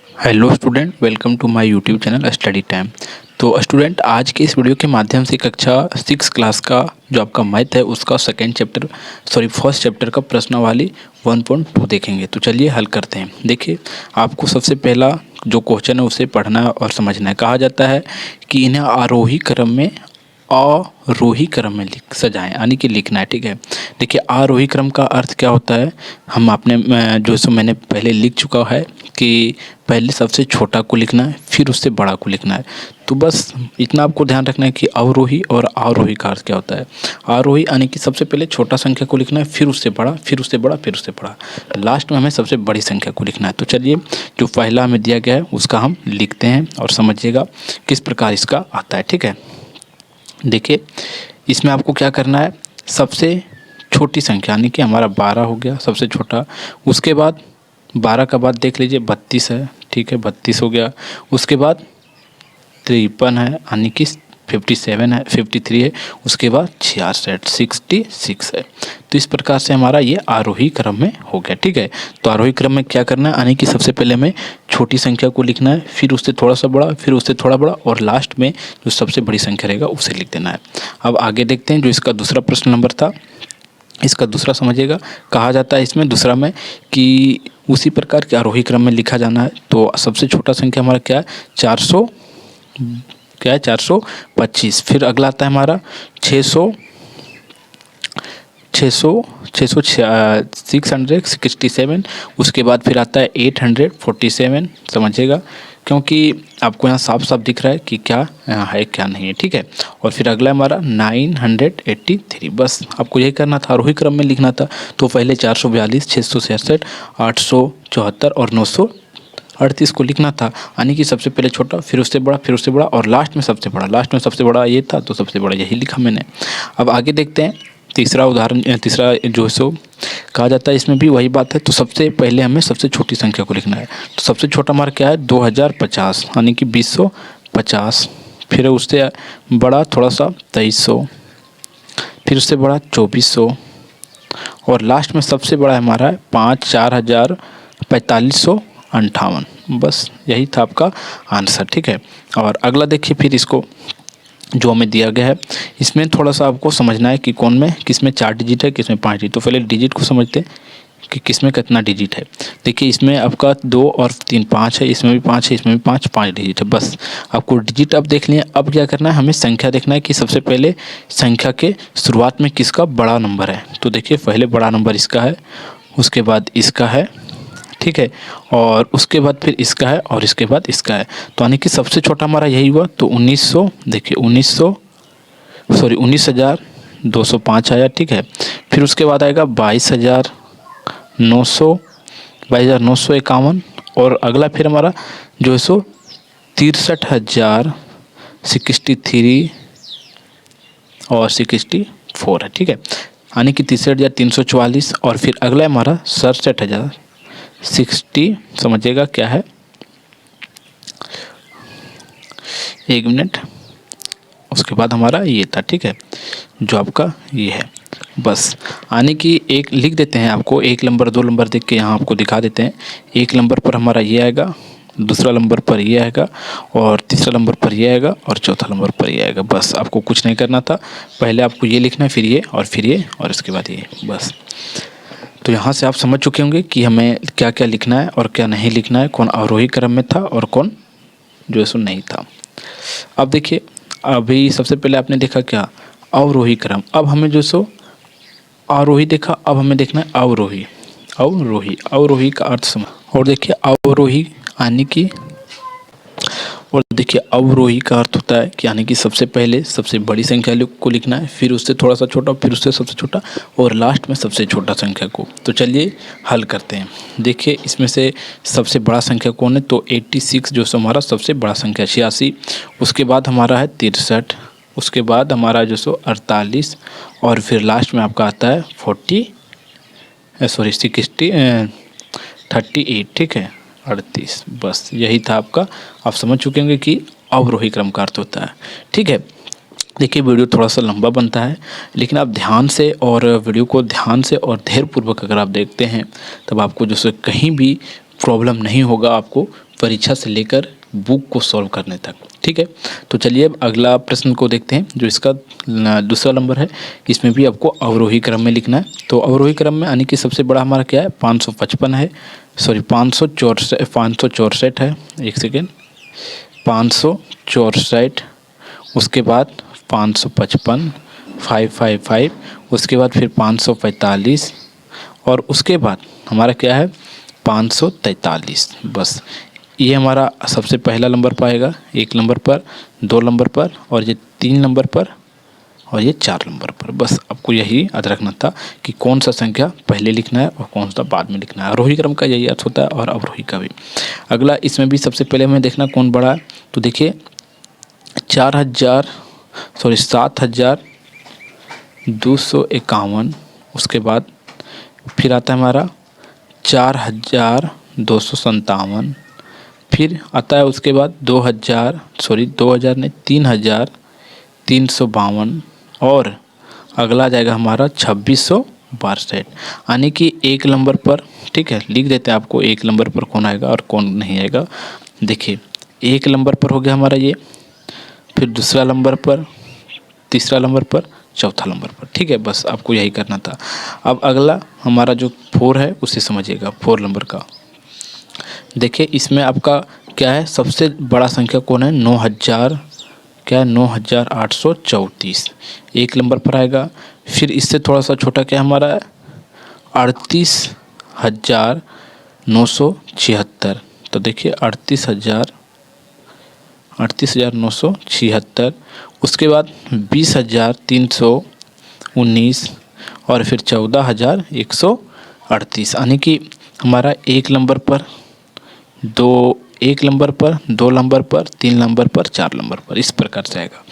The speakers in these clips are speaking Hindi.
Hello student, welcome to my YouTube channel study time. तो स्टूडेंट, आज के इस वीडियो के माध्यम से कक्षा 6 क्लास का जो आपका मैथ है उसका फर्स्ट चैप्टर का प्रश्नावली 1.2 देखेंगे। तो चलिए हल करते हैं। देखिए, आपको सबसे पहला जो क्वेश्चन है उसे पढ़ना और समझना है। कहा जाता है कि इन्हें आरोही क्रम में सजाएं, यानी कि लिखना है। ठीक है, देखिए आरोही क्रम का अर्थ क्या होता है, हम आपने मैंने पहले लिख चुका है कि पहले सबसे छोटा को लिखना है, फिर उससे बड़ा को लिखना है। तो बस इतना आपको ध्यान रखना है कि अवरोही और आरोही का अर्थ क्या होता है। आरोही यानी कि सबसे पहले छोटा संख्या को लिखना है, फिर उससे बड़ा, फिर उससे बड़ा, फिर उससे बड़ा, लास्ट में हमें सबसे बड़ी संख्या को लिखना है। तो चलिए, जो पहला हमें दिया गया है उसका हम लिखते हैं और समझिएगा किस प्रकार इसका आता है। ठीक है, देखिए इसमें आपको क्या करना है, सबसे छोटी संख्या यानी कि हमारा 12 हो गया सबसे छोटा। उसके बाद 12 का बाद देख लीजिए 32 है। ठीक है, 32 हो गया। उसके बाद 53 है, यानी कि 57 है, 53 है। उसके बाद 66 है। तो इस प्रकार से हमारा ये आरोही क्रम में हो गया। ठीक है, तो आरोही क्रम में क्या करना है, यानी कि सबसे पहले हमें छोटी संख्या को लिखना है, फिर उससे थोड़ा सा बड़ा, फिर उससे थोड़ा बड़ा, और लास्ट में जो सबसे बड़ी संख्या रहेगा उसे लिख देना है। अब आगे देखते हैं, जो इसका दूसरा प्रश्न नंबर था, इसका दूसरा समझिएगा। कहा जाता है इसमें दूसरा में कि उसी प्रकार के आरोही क्रम में लिखा जाना है। तो सबसे छोटा संख्या हमारा क्या है, 425। फिर अगला आता है हमारा 667। उसके बाद फिर आता है 847, समझिएगा, क्योंकि आपको यहाँ साफ साफ दिख रहा है कि क्या है क्या नहीं है। ठीक है, और फिर अगला हमारा 983। बस आपको यही करना था, आरोही क्रम में लिखना था। तो पहले 442, 666, 874 और 938 को लिखना था, यानी कि सबसे पहले छोटा, फिर उससे बड़ा, फिर उससे बड़ा, और लास्ट में सबसे बड़ा। लास्ट में सबसे बड़ा ये था तो सबसे बड़ा यही लिखा मैंने। अब आगे देखते हैं, तीसरा जो सो कहा जाता है इसमें भी वही बात है। तो सबसे पहले हमें सबसे छोटी संख्या को लिखना है। तो सबसे छोटा हमारा क्या है, 2050, यानी कि 2050। फिर उससे बड़ा थोड़ा सा 2300, फिर उससे बड़ा 2400, और लास्ट में सबसे बड़ा हमारा है 4558। बस यही था आपका आंसर। ठीक है, और अगला देखिए, फिर इसको जो हमें दिया गया है इसमें थोड़ा सा आपको समझना है कि किसमें 4 डिजिट है, किसमें 5 डिजिट। तो पहले डिजिट को समझते हैं कि किसमें कितना डिजिट है। देखिए इसमें आपका 2 और 3 5 है, इसमें भी 5 है, इसमें भी 5 डिजिट है। बस आपको डिजिट अब देख लिए। अब क्या करना है, हमें संख्या देखना है कि सबसे पहले संख्या के शुरुआत में किसका बड़ा नंबर है। तो देखिए पहले बड़ा नंबर इसका है, उसके बाद इसका है, ठीक है, और उसके बाद फिर इसका है, और इसके बाद इसका है। तो यानी कि सबसे छोटा हमारा यही हुआ। तो 1900, देखिए 19,205 आया। ठीक है, फिर उसके बाद आएगा 22,951, और अगला फिर हमारा जो है सो 63,063 और 64 है। ठीक है, यानी कि 63,344, और फिर अगला हमारा 67,060, समझिएगा क्या है, एक मिनट। उसके बाद हमारा ये था। ठीक है, जो आपका ये है। बस यानी कि एक लिख देते हैं, आपको 1 नंबर 2 नंबर देख के यहाँ आपको दिखा देते हैं। 1 नंबर पर हमारा ये आएगा, दूसरा नंबर पर ये आएगा, और तीसरा नंबर पर ये आएगा, और चौथा नंबर पर ये आएगा। बस आपको कुछ नहीं करना था, पहले आपको ये लिखना है, फिर ये, और फिर ये, और इसके बाद ये। बस तो यहाँ से आप समझ चुके होंगे कि हमें क्या क्या लिखना है और क्या नहीं लिखना है, कौन आरोही क्रम में था और कौन जो है सो नहीं था। अब देखिए, अभी सबसे पहले आपने देखा क्या, अवरोही क्रम। अब हमें जो सो आरोही देखा, अब हमें देखना है अवरोही। अवरोही का अर्थ समझ। और देखिए अवरोही यानी कि अवरोही का अर्थ होता है कि यानी कि सबसे पहले सबसे बड़ी संख्या को लिखना है, फिर उससे थोड़ा सा छोटा, फिर उससे सबसे छोटा, और लास्ट में सबसे छोटा संख्या को। तो चलिए हल करते हैं। देखिए इसमें से सबसे बड़ा संख्या कौन है, तो 86 जो हमारा सबसे बड़ा संख्या, 86। उसके बाद हमारा है 63, उसके बाद हमारा जो 48, और फिर लास्ट में आपका आता है 38। ठीक है, 38। बस यही था आपका। आप समझ चुके होंगे कि अवरोही क्रम का अर्थ होता है। ठीक है, देखिए वीडियो थोड़ा सा लंबा बनता है, लेकिन आप ध्यान से और वीडियो को ध्यान से और धैर्यपूर्वक अगर आप देखते हैं तब आपको जो कहीं भी प्रॉब्लम नहीं होगा, आपको परीक्षा से लेकर बुक को सॉल्व करने तक। ठीक है, तो चलिए अब अगला प्रश्न को देखते हैं जो इसका दूसरा नंबर है। इसमें भी आपको अवरोही क्रम में लिखना है। तो अवरोही क्रम में यानी कि सबसे बड़ा हमारा क्या है, 555 है, सॉरी 564 है। एक सेकेंड, 564, उसके बाद 555, 555, उसके बाद फिर 545 और उसके बाद हमारा क्या है 543। बस ये हमारा सबसे पहला नंबर पर आएगा, 1 नंबर पर, 2 नंबर पर, और ये 3 नंबर पर, और ये 4 नंबर पर। बस आपको यही याद रखना था कि कौन सा संख्या पहले लिखना है और कौन सा बाद में लिखना है। आरोही क्रम का यही अर्थ होता है और अवरोही का भी। अगला इसमें भी सबसे पहले हमें देखना कौन बड़ा है। तो देखिए 7,251, उसके बाद फिर आता है हमारा 4,257, फिर आता है उसके बाद 3,352 और अगला आ जाएगा हमारा 2,662, यानी कि 1 नंबर पर। ठीक है, लिख देते हैं आपको 1 नंबर पर कौन आएगा और कौन नहीं आएगा। देखिए 1 नंबर पर हो गया हमारा ये, फिर दूसरा नंबर पर, तीसरा नंबर पर, चौथा नंबर पर। ठीक है, बस आपको यही करना था। अब अगला हमारा जो 4 है उसे समझिएगा, 4 नंबर का। देखिए इसमें आपका क्या है, सबसे बड़ा संख्या कौन है, 9,834, 1 नंबर पर आएगा। फिर इससे थोड़ा सा छोटा क्या हमारा है, 38,976। तो देखिए 38,976, उसके बाद 20,319 और फिर 14,138, यानी कि हमारा 1 नंबर पर, 1 नंबर पर, 2 नंबर पर, 3 नंबर पर, 4 नंबर पर, इस प्रकार से आएगा।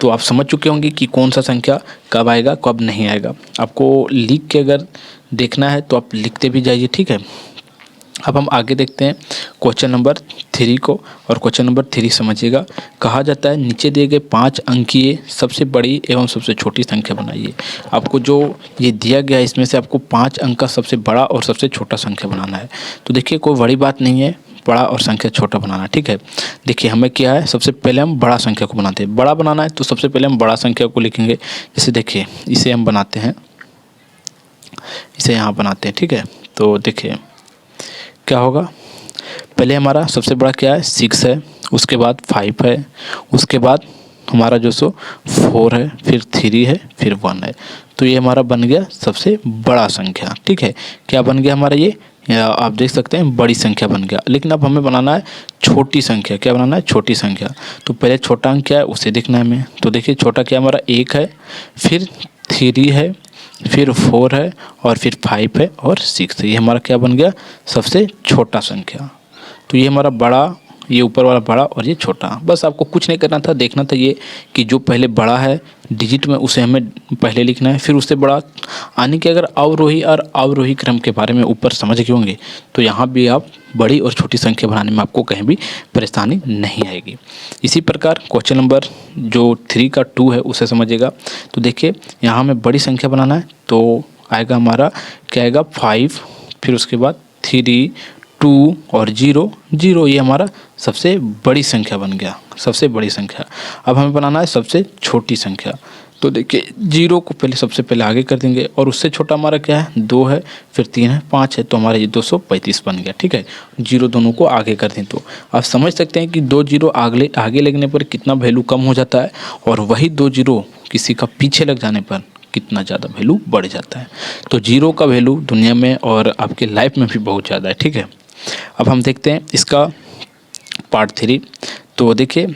तो आप समझ चुके होंगे कि कौन सा संख्या कब आएगा कब नहीं आएगा। आपको लिख के अगर देखना है तो आप लिखते भी जाइए। ठीक है, अब हम आगे देखते हैं क्वेश्चन नंबर 3 को। और क्वेश्चन नंबर 3 समझिएगा। कहा जाता है नीचे दिए गए 5 अंकीय सबसे बड़ी एवं सबसे छोटी संख्या बनाइए। आपको जो ये दिया गया है इसमें से आपको 5 अंक का सबसे बड़ा और सबसे छोटा संख्या बनाना है। तो देखिए कोई बड़ी बात नहीं है बड़ा और संख्या छोटा बनाना। ठीक है, देखिए हमें क्या है, सबसे पहले हम बड़ा संख्या को बनाते हैं। बड़ा बनाना है तो सबसे पहले हम बड़ा संख्या को लिखेंगे। जैसे देखिए इसे हम बनाते हैं, इसे यहाँ बनाते हैं। ठीक है, तो देखिए क्या होगा, पहले हमारा सबसे बड़ा क्या है 6 है, उसके बाद 5 है, उसके बाद हमारा जो 4 है, फिर 3 है, फिर 1 है। तो ये हमारा बन गया सबसे बड़ा संख्या। ठीक है, क्या बन गया हमारा ये, आप देख सकते हैं बड़ी संख्या बन गया। लेकिन अब हमें बनाना है छोटी संख्या। क्या बनाना है, छोटी संख्या। तो पहले छोटा अंक क्या है उसे देखना है हमें। तो देखिए छोटा क्या हमारा 1 है, फिर 3 है, फिर 4 है, और फिर 5 है, और 6 है। ये हमारा क्या बन गया, सबसे छोटा संख्या। तो ये हमारा बड़ा, ये ऊपर वाला बड़ा और ये छोटा। बस आपको कुछ नहीं करना था, देखना था ये कि जो पहले बड़ा है डिजिट में उसे हमें पहले लिखना है, फिर उससे बड़ा आने के अगर अवरोही और अवरोही क्रम के बारे में ऊपर समझ गए होंगे तो यहाँ भी आप बड़ी और छोटी संख्या बनाने में आपको कहीं भी परेशानी नहीं आएगी। इसी प्रकार क्वेश्चन नंबर जो 3 का 2 है उसे समझिएगा। तो देखिए यहाँ हमें बड़ी संख्या बनाना है, तो आएगा हमारा क्या आएगा 5, फिर उसके बाद 3, 2 और 0, 0 ये हमारा सबसे बड़ी संख्या बन गया, सबसे बड़ी संख्या। अब हमें बनाना है सबसे छोटी संख्या। तो देखिए 0 को पहले सबसे पहले आगे कर देंगे, और उससे छोटा हमारा क्या है 2 है, फिर 3 है, 5 है, तो हमारा ये 235 बन गया। ठीक है, 0 दोनों को आगे कर दें तो आप समझ सकते हैं कि 2 0 आगे लगने पर कितना वैल्यू कम हो जाता है, और वही 2 0 किसी का पीछे लग जाने पर कितना ज़्यादा वैल्यू बढ़ जाता है। तो 0 का वैल्यू दुनिया में और आपके लाइफ में भी बहुत ज़्यादा है। ठीक है, अब हम देखते हैं इसका पार्ट 3। तो देखिए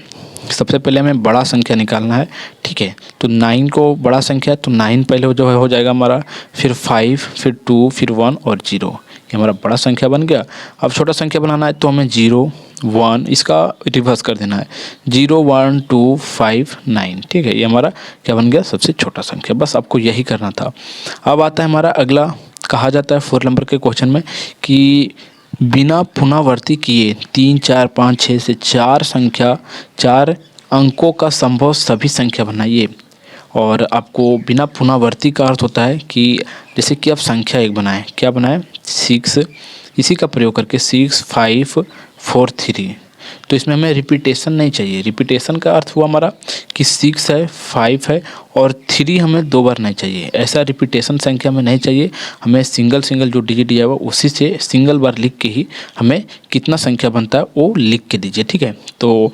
सबसे पहले हमें बड़ा संख्या निकालना है। ठीक है, तो 9 को बड़ा संख्या है तो 9 पहले जो है हो जाएगा हमारा, फिर 5, फिर 2, फिर 1 और 0, ये हमारा बड़ा संख्या बन गया। अब छोटा संख्या बनाना है तो हमें 0, 1 इसका रिवर्स कर देना है, 0, 1, 2, 5, 9। ठीक है, ये हमारा क्या बन गया, सबसे छोटा संख्या। बस आपको यही करना था। अब आता है हमारा अगला, कहा जाता है 4 नंबर के क्वेश्चन में कि बिना पुनरावृत्ति किए 3, 4, 5, 6 से 4 अंकों का संभव सभी संख्या बनाइए। और आपको बिना पुनरावृत्ति का अर्थ होता है कि जैसे कि आप संख्या 1 बनाएं, क्या बनाएं 6, इसी का प्रयोग करके 6, 5, 4 3। तो इसमें हमें रिपीटेशन नहीं चाहिए। रिपीटेशन का अर्थ हुआ हमारा कि 6 है, 5 है और 3 हमें 2 बार नहीं चाहिए। ऐसा रिपीटेशन संख्या में नहीं चाहिए। हमें सिंगल सिंगल जो डिजिट दिया हुआ उसी से सिंगल बार लिख के ही हमें कितना संख्या बनता है वो लिख के दीजिए, ठीक है। तो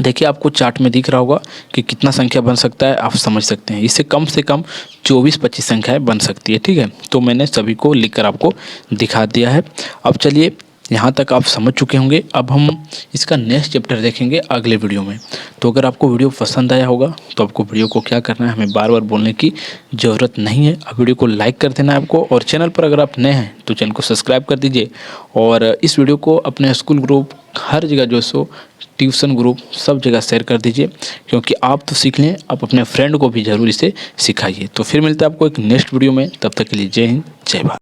देखिए आपको चार्ट में दिख रहा होगा कि कितना संख्या बन सकता है, आप समझ सकते हैं। इससे कम से कम 24-25 संख्याएं बन सकती है, ठीक है। तो मैंने सभी को लिखकर आपको दिखा दिया है। अब चलिए, यहाँ तक आप समझ चुके होंगे। अब हम इसका नेक्स्ट चैप्टर देखेंगे अगले वीडियो में। तो अगर आपको वीडियो पसंद आया होगा तो आपको वीडियो को क्या करना है, हमें बार बार बोलने की ज़रूरत नहीं है। अब वीडियो को लाइक कर देना है आपको, और चैनल पर अगर आप नए हैं तो चैनल को सब्सक्राइब कर दीजिए। और इस वीडियो को अपने स्कूल ग्रुप, हर जगह जो सो ट्यूशन ग्रुप, सब जगह शेयर कर दीजिए, क्योंकि आप तो सीख लें, आप अपने फ्रेंड को भी ज़रूर इसे सिखाइए। तो फिर मिलते हैं आपको एक नेक्स्ट वीडियो में। तब तक के लिए जय हिंद, जय भारत।